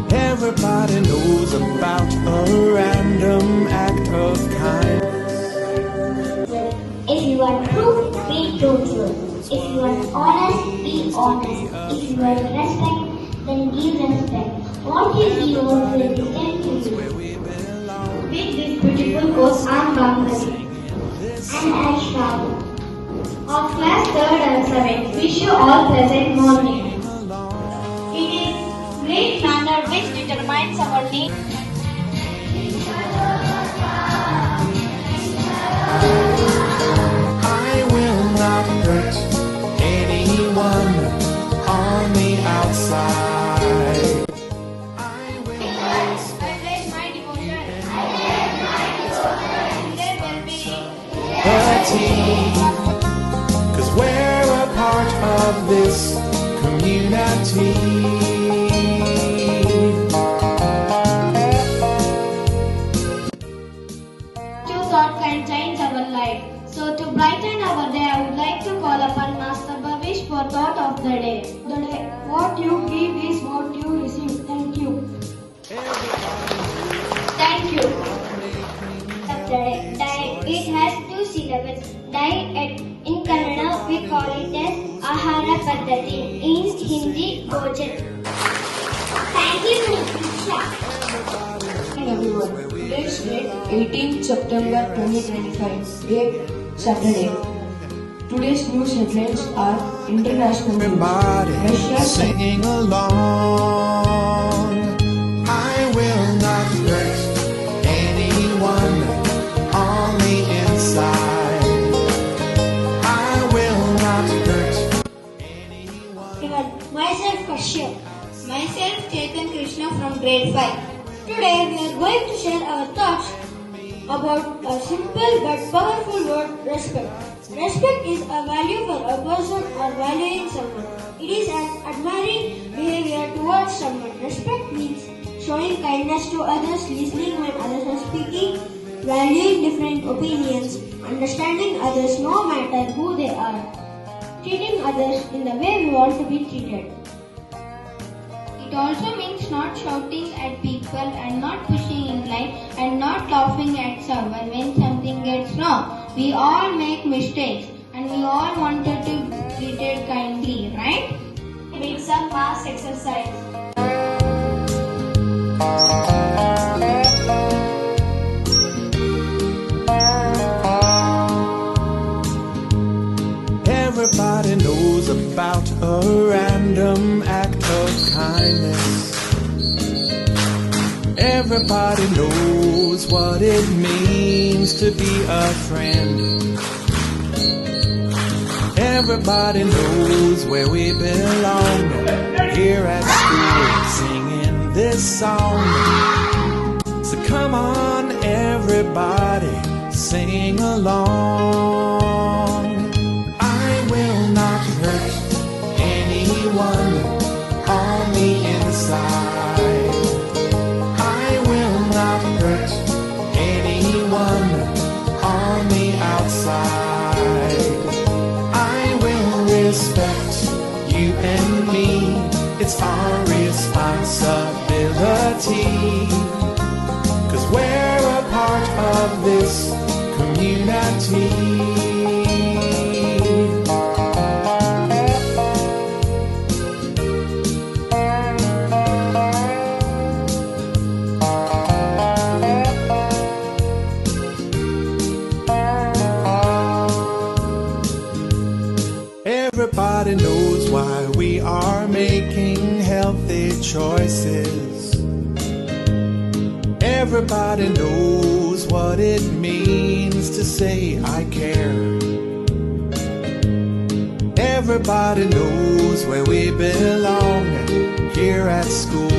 Everybody knows about a random act of kindness. If you are true, be truthful. If you are honest, be honest. If you are respect, then give respect. What is yours will be sent to you. With this beautiful quote, I am Bangladesh. And I shall. Of class 3rd and 7th, wish you all pleasant morning. It is great manner which determines our need. I will not hurt anyone on the outside. I pledge my devotion. Their well-being. Cause we're a part of this community. Thought can change our life. So to brighten our day, I would like to call upon Master Bhavish for thought of the day. What you give is what you receive. Thank you. Thank you. Of the day. It has 2 syllables. Diet. In Kannada we call it as Ahara Paddhati. In Hindi, Bhojan. Thank you, Nisha. Everyone. Today's date 18th September 2025, date Saturday. Today's news headlines are international news. Everybody singing along. I will not hurt anyone on the inside. I will not hurt anyone. Myself Kashyap. Myself Chetan Krishna from grade 5. Today we are going to share our thoughts about a simple but powerful word, respect. Respect is a value for a person or valuing someone. It is an admiring behavior towards someone. Respect means showing kindness to others, listening when others are speaking, valuing different opinions, understanding others no matter who they are, treating others in the way we want to be treated. It also means not shouting at people and not pushing in line and not laughing at someone when something gets wrong. We all make mistakes and we all wanted to be treated kindly, right? With some mass exercise. Everybody knows about a random act of kindness. Everybody knows what it means to be a friend. Everybody knows where we belong. Here at school, singing this song. So come on, everybody, sing along. Anyone on the inside. I will not hurt anyone on the outside. I will respect you and me. It's our responsibility. 'Cause we're a part of this community. Everybody knows why we are making healthy choices. Everybody knows what it means to say I care. Everybody knows where we belong here at school.